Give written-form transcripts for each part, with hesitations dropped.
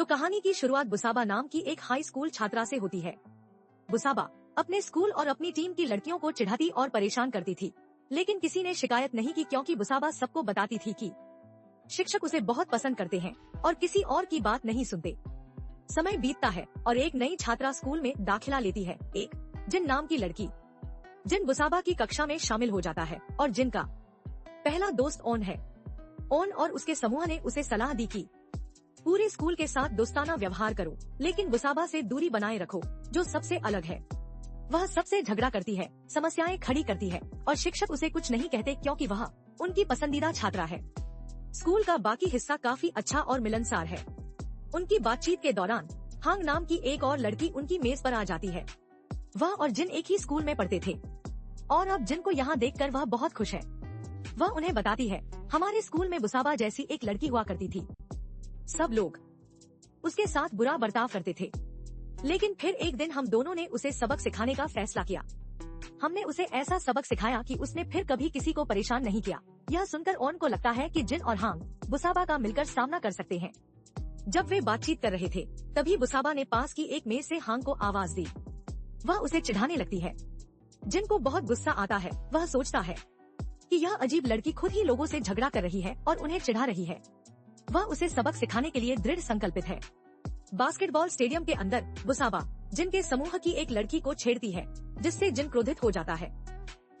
तो कहानी की शुरुआत बुसाबा नाम की एक हाई स्कूल छात्रा से होती है। बुसाबा अपने स्कूल और अपनी टीम की लड़कियों को चिढ़ाती और परेशान करती थी, लेकिन किसी ने शिकायत नहीं की क्योंकि बुसाबा सबको बताती थी कि शिक्षक उसे बहुत पसंद करते हैं और किसी और की बात नहीं सुनते। समय बीतता है और एक नई छात्रा स्कूल में दाखिला लेती है, एक जिन नाम की लड़की। जिन बुसाबा की कक्षा में शामिल हो जाता है और जिनका पहला दोस्त ओन है। ओन और उसके समूह ने उसे सलाह दी कि पूरे स्कूल के साथ दोस्ताना व्यवहार करो, लेकिन बुसाबा से दूरी बनाए रखो, जो सबसे अलग है। वह सबसे झगड़ा करती है, समस्याएं खड़ी करती है और शिक्षक उसे कुछ नहीं कहते क्योंकि वह उनकी पसंदीदा छात्रा है। स्कूल का बाकी हिस्सा काफी अच्छा और मिलनसार है। उनकी बातचीत के दौरान हांग नाम की एक और लड़की उनकी मेज पर आ जाती है। वह और जिन एक ही स्कूल में पढ़ते थे और अब जिन को यहाँ देखकर वह बहुत खुश है। वह उन्हें बताती है, हमारे स्कूल में बुसाबा जैसी एक लड़की हुआ करती थी। सब लोग उसके साथ बुरा बर्ताव करते थे, लेकिन फिर एक दिन हम दोनों ने उसे सबक सिखाने का फैसला किया। हमने उसे ऐसा सबक सिखाया कि उसने फिर कभी किसी को परेशान नहीं किया। यह सुनकर ओन को लगता है कि जिन और हांग बुसाबा का मिलकर सामना कर सकते हैं। जब वे बातचीत कर रहे थे, तभी बुसाबा ने पास की एक मेज से हांग को आवाज दी। वह उसे चिढ़ाने लगती है। जिन को बहुत गुस्सा आता है। वह सोचता है कि यह अजीब लड़की खुद ही लोगों से झगड़ा कर रही है और उन्हें चिढ़ा रही है। वह उसे सबक सिखाने के लिए दृढ़ संकल्पित है। बास्केटबॉल स्टेडियम के अंदर बुसाबा जिन के समूह की एक लड़की को छेड़ती है, जिससे जिन क्रोधित हो जाता है।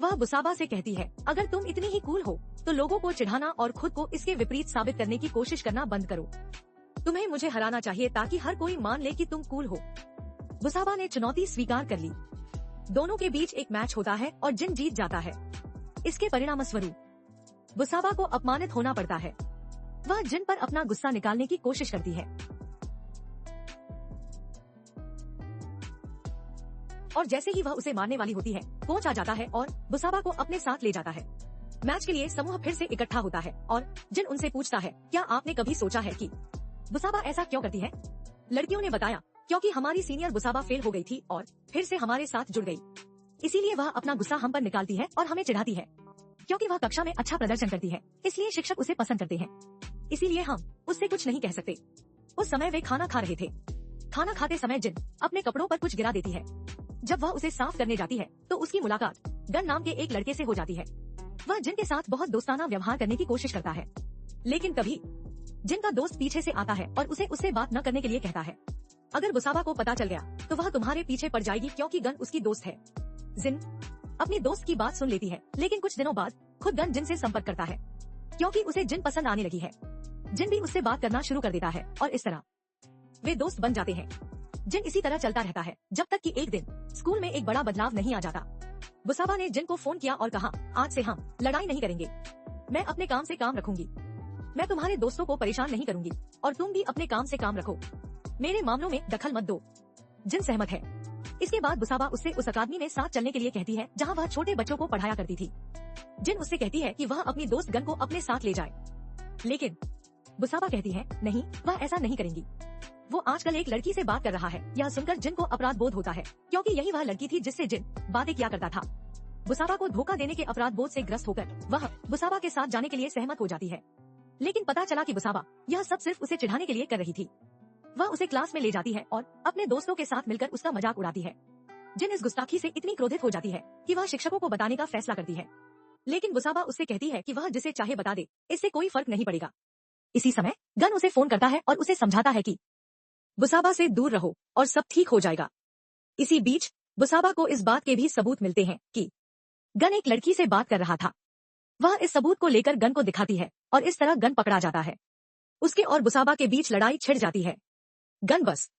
वह बुसाबा से कहती है, अगर तुम इतनी ही कूल हो तो लोगों को चिढ़ाना और खुद को इसके विपरीत साबित करने की कोशिश करना बंद करो। तुम्हें मुझे हराना चाहिए ताकि हर कोई मान ले कि तुम कूल हो। बुसाबा ने चुनौती स्वीकार कर ली। दोनों के बीच एक मैच होता है और जिन जीत जाता है। इसके परिणामस्वरूप बुसाबा को अपमानित होना पड़ता है। वह जिन पर अपना गुस्सा निकालने की कोशिश करती है और जैसे ही वह उसे मारने वाली होती है, कोच आ जाता है और बुसाबा को अपने साथ ले जाता है। मैच के लिए समूह फिर से इकट्ठा होता है और जिन उनसे पूछता है, क्या आपने कभी सोचा है कि बुसाबा ऐसा क्यों करती है? लड़कियों ने बताया, क्योंकि हमारी सीनियर बुसाबा फेल हो गई थी और फिर से हमारे साथ जुड़ गई। इसीलिए वह अपना गुस्सा हम पर निकालती है और हमें चिढ़ाती है। क्योंकि वह कक्षा में अच्छा प्रदर्शन करती है, इसलिए शिक्षक उसे पसंद करते हैं। इसीलिए हम उससे कुछ नहीं कह सकते। उस समय वे खाना खा रहे थे। खाना खाते समय जिन अपने कपड़ों पर कुछ गिरा देती है। जब वह उसे साफ करने जाती है तो उसकी मुलाकात गन नाम के एक लड़के से हो जाती है। वह जिन के साथ बहुत दोस्ताना व्यवहार करने की कोशिश करता है, लेकिन तभी जिन का दोस्त पीछे से आता है और उसे उससे बात न करने के लिए कहता है। अगर बुसाबा को पता चल गया तो वह तुम्हारे पीछे पड़ जाएगी क्योंकि गन उसकी दोस्त है। जिन अपनी दोस्त की बात सुन लेती है, लेकिन कुछ दिनों बाद खुद गन जिन से संपर्क करता है क्योंकि उसे जिन पसंद आने लगी है। जिन भी उससे बात करना शुरू कर देता है और इस तरह वे दोस्त बन जाते हैं। जिन इसी तरह चलता रहता है जब तक कि एक दिन स्कूल में एक बड़ा बदलाव नहीं आ जाता। बुसाबा ने जिन को फोन किया और कहा, आज से हम लड़ाई नहीं करेंगे। मैं अपने काम से काम रखूंगी। मैं तुम्हारे दोस्तों को परेशान नहीं करूंगी और तुम भी अपने काम से काम रखो। मेरे मामलों में दखल मत दो। जिन सहमत है। इसके बाद बुसाबा उससे उस अकादमी में साथ चलने के लिए कहती है जहाँ वह छोटे बच्चों को पढ़ाया करती थी। जिन उससे कहती है कि वह अपनी दोस्त गन को अपने साथ ले जाए, लेकिन बुसाबा कहती है, नहीं, वह ऐसा नहीं करेंगी। वो आजकल एक लड़की से बात कर रहा है। यह सुनकर जिन को अपराध बोध होता है क्योंकि यही वह लड़की थी जिससे जिन बातें किया करता था। बुसाबा को धोखा देने के अपराध बोध से ग्रस्त होकर वह बुसाबा के साथ जाने के लिए सहमत हो जाती है, लेकिन पता चला कि बुसाबा यह सब सिर्फ उसे चिढ़ाने के लिए कर रही थी। वह उसे क्लास में ले जाती है और अपने दोस्तों के साथ मिलकर उसका मजाक उड़ाती है। जिन इस गुस्ताखी से इतनी क्रोधित हो जाती है कि वह शिक्षकों को बताने का फैसला करती है, लेकिन बुसाबा उससे कहती है कि वह जिसे चाहे बता दे, इससे कोई फर्क नहीं पड़ेगा। इसी समय गन उसे फोन करता है और उसे समझाता है कि बुसाबा से दूर रहो और सब ठीक हो जाएगा। इसी बीच बुसाबा को इस बात के भी सबूत मिलते हैं कि गन एक लड़की से बात कर रहा था। वह इस सबूत को लेकर गन को दिखाती है और इस तरह गन पकड़ा जाता है। उसके और बुसाबा के बीच लड़ाई छिड़ जाती है। गन बस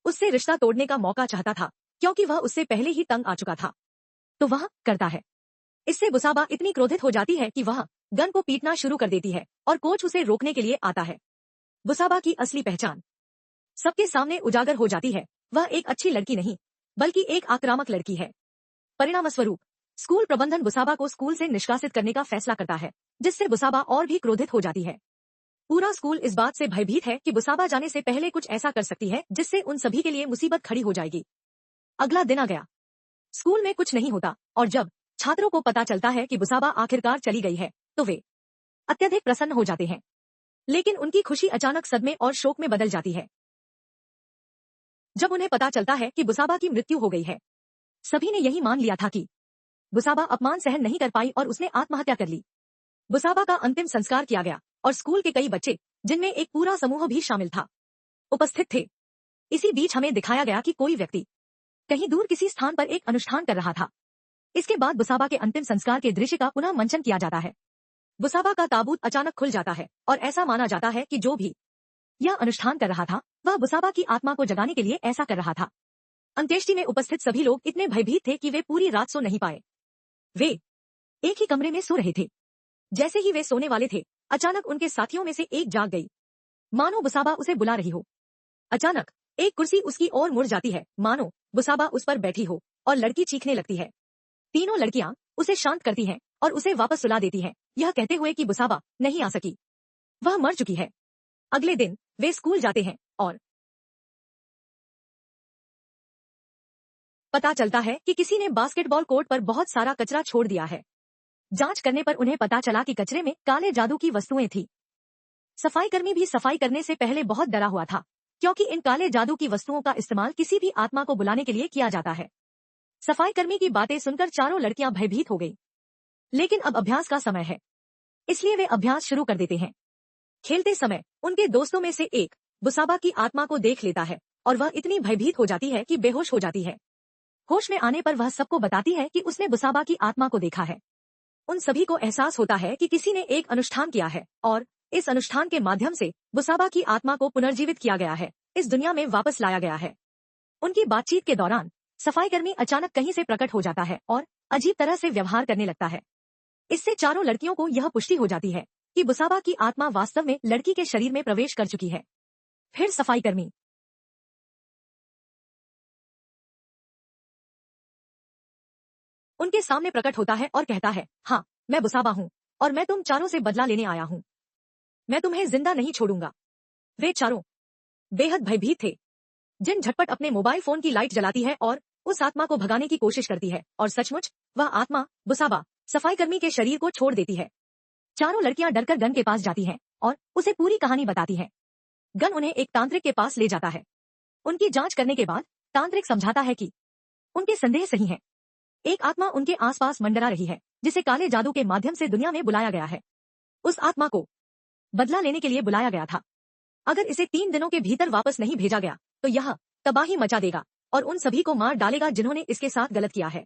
उससे रिश्ता तोड़ने का मौका चाहता था क्योंकि वह उससे पहले ही तंग आ चुका था, तो वह करता है। इससे बुसाबा इतनी क्रोधित हो जाती है कि वह गन को पीटना शुरू कर देती है और कोच उसे रोकने के लिए आता है। बुसाबा की असली पहचान सबके सामने उजागर हो जाती है। वह एक अच्छी लड़की नहीं, बल्कि एक आक्रामक लड़की है। परिणामस्वरूप स्कूल प्रबंधन बुसाबा को स्कूल से निष्कासित करने का फैसला करता है, जिससे बुसाबा और भी क्रोधित हो जाती है। पूरा स्कूल इस बात से भयभीत है कि बुसाबा जाने से पहले कुछ ऐसा कर सकती है जिससे उन सभी के लिए मुसीबत खड़ी हो जाएगी। अगला दिन आ गया। स्कूल में कुछ नहीं होता और जब छात्रों को पता चलता है कि बुसाबा आखिरकार चली गई है तो वे अत्यधिक प्रसन्न हो जाते हैं, लेकिन उनकी खुशी अचानक सदमे और शोक में बदल जाती है। जब उन्हें पता चलता है कि बुसाबा की मृत्यु हो गई है, सभी ने यही मान लिया था कि बुसाबा अपमान सहन नहीं कर पाई और उसने आत्महत्या कर ली। बुसाबा का अंतिम संस्कार किया गया और स्कूल के कई बच्चे, जिनमें एक पूरा समूह भी शामिल था, उपस्थित थे। इसी बीच हमें दिखाया गया कि कोई व्यक्ति कहीं दूर किसी स्थान पर एक अनुष्ठान कर रहा था। इसके बाद बुसाबा के अंतिम संस्कार के दृश्य का पुनः मंचन किया जाता है। बुसाबा का ताबूत अचानक खुल जाता है और ऐसा माना जाता है कि जो भी यह अनुष्ठान कर रहा था वह बुसाबा की आत्मा को जगाने के लिए ऐसा कर रहा था। अंत्येष्टि में उपस्थित सभी लोग इतने भयभीत थे कि वे पूरी रात सो नहीं पाए। वे एक ही कमरे में सो रहे थे। जैसे ही वे सोने वाले थे, अचानक उनके साथियों में से एक जाग गई, मानो बुसाबा उसे बुला रही हो। अचानक एक कुर्सी उसकी ओर मुड़ जाती है, मानो बुसाबा उस पर बैठी हो, और लड़की चीखने लगती है। तीनों लड़कियां उसे शांत करती हैं और उसे वापस सुला देती हैं, यह कहते हुए कि बुसाबा नहीं आ सकी, वह मर चुकी है। अगले दिन वे स्कूल जाते हैं और पता चलता है कि किसी ने बास्केटबॉल कोर्ट पर बहुत सारा कचरा छोड़ दिया है। जांच करने पर उन्हें पता चला कि कचरे में काले जादू की वस्तुएं थी। सफाईकर्मी भी सफाई करने से पहले बहुत डरा हुआ था, क्योंकि इन काले जादू की वस्तुओं का इस्तेमाल किसी भी आत्मा को बुलाने के लिए किया जाता है। सफाईकर्मी की बातें सुनकर चारों लड़कियां भयभीत हो गई। लेकिन अब अभ्यास का समय है, इसलिए वे अभ्यास शुरू कर देते हैं। खेलते समय उनके दोस्तों में से एक बुसाबा की आत्मा को देख लेता है और वह इतनी भयभीत हो जाती है कि बेहोश हो जाती है। होश में आने पर वह सबको बताती है कि उसने बुसाबा की आत्मा को देखा है। उन सभी को एहसास होता है कि किसी ने एक अनुष्ठान किया है और इस अनुष्ठान के माध्यम से बुसाबा की आत्मा को पुनर्जीवित किया गया है, इस दुनिया में वापस लाया गया है। उनकी बातचीत के दौरान सफाईकर्मी अचानक कहीं से प्रकट हो जाता है और अजीब तरह से व्यवहार करने लगता है। इससे चारों लड़कियों को यह पुष्टि हो जाती है कि बुसाबा की आत्मा वास्तव में लड़की के शरीर में प्रवेश कर चुकी है। फिर सफाईकर्मी उनके सामने प्रकट होता है और कहता है, हाँ, मैं बुसाबा हूँ और मैं तुम चारों से बदला लेने आया हूँ। मैं तुम्हें जिंदा नहीं छोड़ूंगा। वे चारों बेहद भयभीत थे। जिन झटपट अपने मोबाइल फोन की लाइट जलाती है और उस आत्मा को भगाने की कोशिश करती है, और सचमुच वह आत्मा बुसाबा सफाईकर्मी के शरीर को छोड़ देती है। चारों लड़कियां डरकर गन के पास जाती हैं और उसे पूरी कहानी बताती हैं। गन उन्हें एक तांत्रिक के पास ले जाता है। उनकी जांच करने के बाद तांत्रिक समझाता है कि उनके संदेह सही हैं। एक आत्मा उनके आसपास मंडरा रही है, जिसे काले जादू के माध्यम से दुनिया में बुलाया गया है। उस आत्मा को बदला लेने के लिए बुलाया गया था। अगर इसे 3 दिनों के भीतर वापस नहीं भेजा गया तो यह तबाही मचा देगा और उन सभी को मार डालेगा जिन्होंने इसके साथ गलत किया है।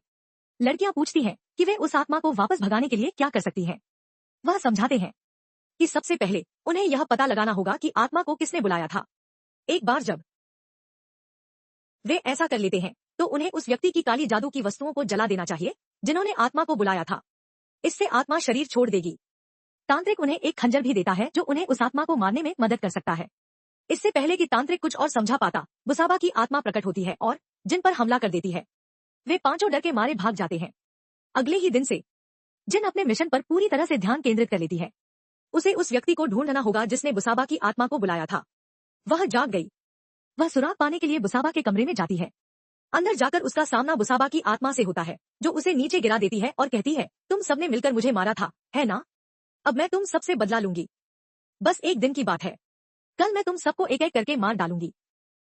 लड़कियां पूछती हैं कि वे उस आत्मा को वापस भगाने के लिए क्या कर सकती हैं। वह समझाते हैं कि सबसे पहले उन्हें यह पता लगाना होगा कि आत्मा को किसने बुलाया था। एक बार जब वे ऐसा कर लेते हैं तो उन्हें उस व्यक्ति की काली जादू की वस्तुओं को जला देना चाहिए जिन्होंने आत्मा को बुलाया था। इससे आत्मा शरीर छोड़ देगी। तांत्रिक उन्हें एक खंजर भी देता है जो उन्हें उस आत्मा को मारने में मदद कर सकता है। इससे पहले कि तांत्रिक कुछ और समझा पाता, बुसाबा की आत्मा प्रकट होती है और जिन पर हमला कर देती है। वे पांचों डर के मारे भाग जाते हैं। अगले ही दिन से जिन अपने मिशन पर पूरी तरह से ध्यान केंद्रित कर लेती है, उसे उस व्यक्ति को ढूंढना होगा जिसने बुसाबा की आत्मा को बुलाया था। वह जाग गई। वह सुराग पाने के लिए बुसाबा के कमरे में जाती है। अंदर जाकर उसका सामना बुसाबा की आत्मा से होता है, जो उसे नीचे गिरा देती है और कहती है, तुम सबने मिलकर मुझे मारा था, है ना? अब मैं तुम सबसे बदला लूंगी। बस एक दिन की बात है, कल मैं तुम सबको एक एक करके मार डालूंगी।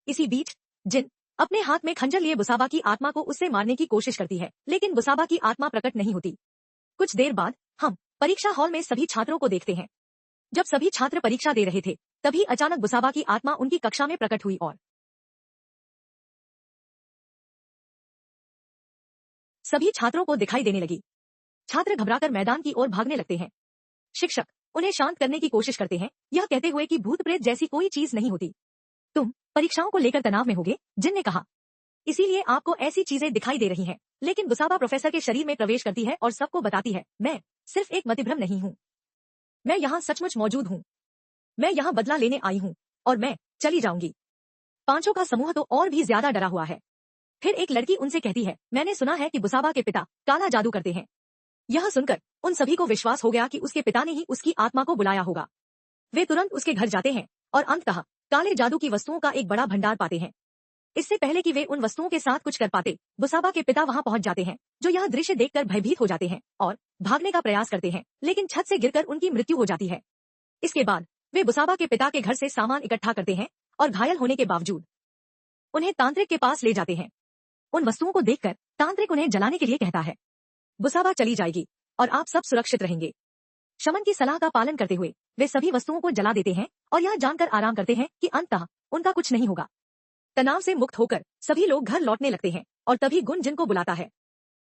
इसी बीच जिन अपने हाथ में खंजर लिए बुसाबा की आत्मा को उससे मारने की कोशिश करती है, लेकिन बुसाबा की आत्मा प्रकट नहीं होती। कुछ देर बाद हम परीक्षा हॉल में सभी छात्रों को देखते हैं। जब सभी छात्र परीक्षा दे रहे थे, तभी अचानक बुसाबा की आत्मा उनकी कक्षा में प्रकट हुई और सभी छात्रों को दिखाई देने लगी। छात्र घबराकर मैदान की ओर भागने लगते हैं। शिक्षक उन्हें शांत करने की कोशिश करते हैं, यह कहते हुए कि भूत प्रेत जैसी कोई चीज नहीं होती। तुम परीक्षाओं को लेकर तनाव में होगे, जिन ने कहा, इसीलिए आपको ऐसी चीजें दिखाई दे रही हैं। लेकिन बुसाबा प्रोफेसर के शरीर में प्रवेश करती है और सबको बताती है, मैं सिर्फ एक मतिभ्रम नहीं हूँ, मैं यहाँ सचमुच मौजूद हूँ। मैं यहाँ बदला लेने आई हूँ और मैं चली जाऊंगी। पांचों का समूह तो और भी ज्यादा डरा हुआ है। फिर एक लड़की उनसे कहती है, मैंने सुना है कि बुसाबा के पिता काला जादू करते हैं। यह सुनकर उन सभी को विश्वास हो गया कि उसके पिता ने ही उसकी आत्मा को बुलाया होगा। वे तुरंत उसके घर जाते हैं और अंततः काले जादू की वस्तुओं का एक बड़ा भंडार पाते हैं। इससे पहले कि वे उन वस्तुओं के साथ कुछ कर पाते, बुसाबा के पिता वहां पहुंच जाते हैं, जो यह दृश्य देखकर भयभीत हो जाते हैं और भागने का प्रयास करते हैं, लेकिन छत से गिरकर उनकी मृत्यु हो जाती है। इसके बाद वे बुसाबा के पिता के घर से सामान इकट्ठा करते हैं और घायल होने के बावजूद उन्हें तांत्रिक के पास ले जाते हैं। उन वस्तुओं को देखकर तांत्रिक उन्हें जलाने के लिए कहता है। बुसाबा चली जाएगी और आप सब सुरक्षित रहेंगे। शमन की सलाह का पालन करते हुए वे सभी वस्तुओं को जला देते हैं और यह जानकर आराम करते हैं कि अंततः उनका कुछ नहीं होगा। तनाव से मुक्त होकर सभी लोग घर लौटने लगते हैं और तभी गुन जिन को बुलाता है।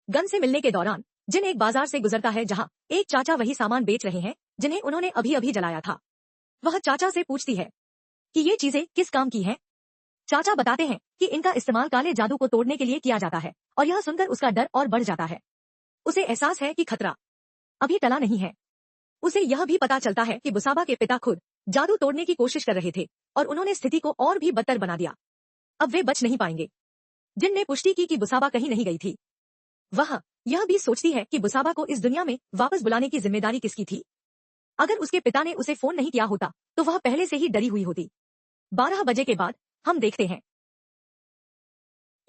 गन से मिलने के दौरान जिन एक बाजार से गुजरता है जहां एक चाचा वही सामान बेच रहे हैं जिन्हें उन्होंने अभी अभी जलाया था। वह चाचा से पूछती है कि ये चीजें किस काम की हैं? चाचा बताते हैं कि इनका इस्तेमाल काले जादू को तोड़ने के लिए किया जाता है और यह सुनकर उसका डर और बढ़ जाता है। उसे एहसास है कि खतरा अभी टला नहीं है। उसे यह भी पता चलता है कि बुसाबा के पिता खुद जादू तोड़ने की कोशिश कर रहे थे और उन्होंने स्थिति को और भी बदतर बना दिया। अब वे बच नहीं पाएंगे। जिन ने पुष्टि की कि बुसाबा कहीं नहीं गई थी। वह यह भी सोचती है कि बुसाबा को इस दुनिया में वापस बुलाने की जिम्मेदारी किसकी थी। अगर उसके पिता ने उसे फोन नहीं किया होता तो वह पहले से ही डरी हुई होती। 12 बजे के बाद हम देखते हैं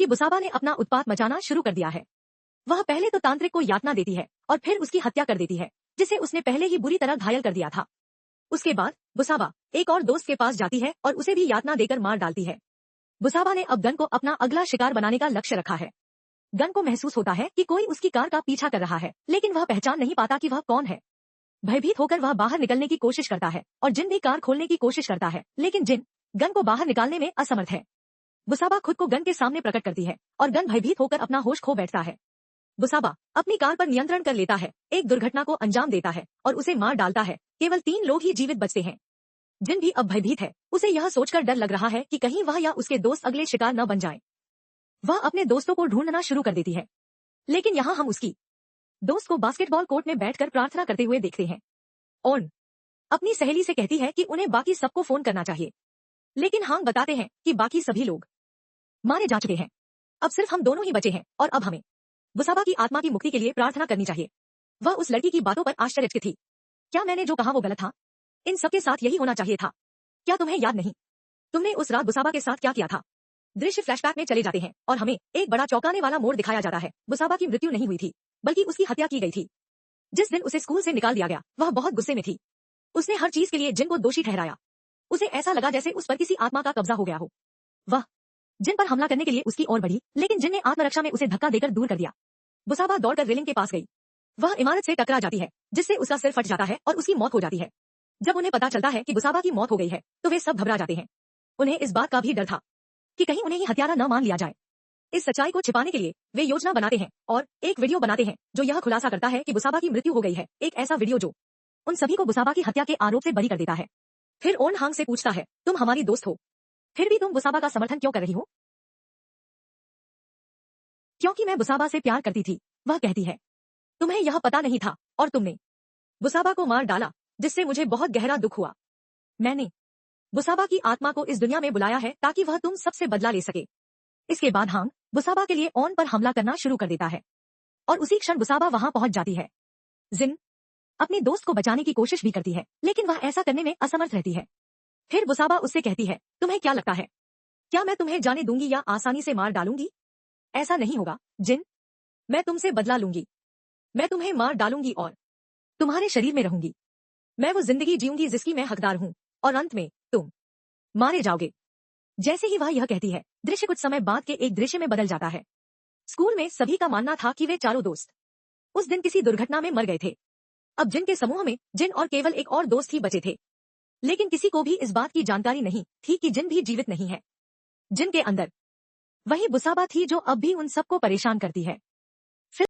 कि बुसाबा ने अपना उत्पात मचाना शुरू कर दिया है। वह पहले तो तांत्रिक को यातना देती है और फिर उसकी हत्या कर देती है जिसे उसने पहले ही बुरी तरह घायल कर दिया था। उसके बाद बुसाबा एक और दोस्त के पास जाती है और उसे भी यातना देकर मार डालती है। बुसाबा ने अब गन को अपना अगला शिकार बनाने का लक्ष्य रखा है। गन को महसूस होता है कि कोई उसकी कार का पीछा कर रहा है लेकिन वह पहचान नहीं पाता कि वह कौन है। भयभीत होकर वह बाहर निकलने की कोशिश करता है और जिन भी कार खोलने की कोशिश करता है लेकिन जिन गन को बाहर निकालने में असमर्थ है। बुसाबा खुद को गन के सामने प्रकट करती है और गन भयभीत होकर अपना होश खो बैठता है। बुसाबा अपनी कार पर नियंत्रण कर लेता है, एक दुर्घटना को अंजाम देता है और उसे मार डालता है। केवल 3 लोग ही जीवित बचते हैं। जिन भी अब भयभीत है उसे यह सोचकर डर लग रहा है कि कहीं वह या उसके दोस्त अगले शिकार न बन जाएं। वह अपने दोस्तों को ढूंढना शुरू कर देती है लेकिन यहाँ हम उसकी दोस्त को बास्केटबॉल कोर्ट में बैठकर प्रार्थना करते हुए देखते हैं। और अपनी सहेली से कहती है कि उन्हें बाकी सबको फोन करना चाहिए लेकिन हांग बताते हैं कि बाकी सभी लोग मारे जा चुके हैं। अब सिर्फ हम दोनों ही बचे हैं और अब हमें बुसाबा की आत्मा की मुक्ति के लिए प्रार्थना करनी चाहिए। वह उस लड़की की बातों पर आश्चर्यचकित थी। क्या मैंने जो कहा वो गलत था? इन सबके साथ यही होना चाहिए था। क्या तुम्हें याद नहीं तुमने उस रात बुसाबा के साथ क्या किया था? दृश्य फ्लैशबैक में चले जाते हैं और हमें एक बड़ा चौंकाने वाला मोड़ दिखाया जाता है। बुसाबा की मृत्यु नहीं हुई थी बल्कि उसकी हत्या की गई थी। जिस दिन उसे स्कूल से निकाल दिया गया वह बहुत गुस्से में थी। उसने हर चीज के लिए जिन को दोषी ठहराया। उसे ऐसा लगा जैसे उस पर किसी आत्मा का कब्जा हो गया हो। वह जिन पर हमला करने के लिए उसकी ओर बढ़ी लेकिन जिन ने आत्मरक्षा में उसे धक्का देकर दूर कर दिया। बुसाबा दौड़कर रेलिंग के पास गई। वह इमारत से टकरा जाती है जिससे उसका सिर फट जाता है और उसकी मौत हो जाती है। जब उन्हें पता चलता है कि बुसाबा की मौत हो गई है तो वे सब घबरा जाते हैं। उन्हें इस बात का भी डर था कि कहीं उन्हें ही हत्यारा न मान लिया जाए। इस सच्चाई को छिपाने के लिए वे योजना बनाते हैं और एक वीडियो बनाते हैं जो यह खुलासा करता है कि बुसाबा की मृत्यु हो गई है। एक ऐसा वीडियो जो उन सभी को बुसाबा की हत्या के आरोप से बरी कर देता है। फिर ओन हांग से पूछता है, तुम हमारी दोस्त हो फिर भी तुम बुसाबा का समर्थन क्यों कर रही हो? क्योंकि मैं बुसाबा से प्यार करती थी। वह कहती है, तुम्हें यह पता नहीं था और तुमने बुसाबा को मार डाला जिससे मुझे बहुत गहरा दुख हुआ। मैंने बुसाबा की आत्मा को इस दुनिया में बुलाया है ताकि वह तुम सबसे बदला ले सके। इसके बाद हांग बुसाबा के लिए ओन पर हमला करना शुरू कर देता है और उसी क्षण बुसाबा वहां पहुंच जाती है। जिन अपने दोस्त को बचाने की कोशिश भी करती है लेकिन वह ऐसा करने में असमर्थ रहती है। फिर बुसाबा उससे कहती है, तुम्हें क्या लगता है क्या मैं तुम्हें जाने दूंगी या आसानी से मार डालूंगी? ऐसा नहीं होगा जिन, मैं तुमसे बदला लूंगी। मैं तुम्हें मार डालूंगी और तुम्हारे शरीर में रहूंगी। मैं वो जिंदगी जीऊंगी जिसकी मैं हकदार हूं और अंत में तुम मारे जाओगे। जैसे ही वह यह कहती है दृश्य कुछ समय बाद के एक दृश्य में बदल जाता है। स्कूल में सभी का मानना था कि वे चारों दोस्त उस दिन किसी दुर्घटना में मर गए थे। अब जिन के समूह में जिन और केवल एक और दोस्त ही बचे थे लेकिन किसी को भी इस बात की जानकारी नहीं थी कि जिन भी जीवित नहीं है। जिन के अंदर वही बुसाबा थी जो अब भी उन सबको परेशान करती है।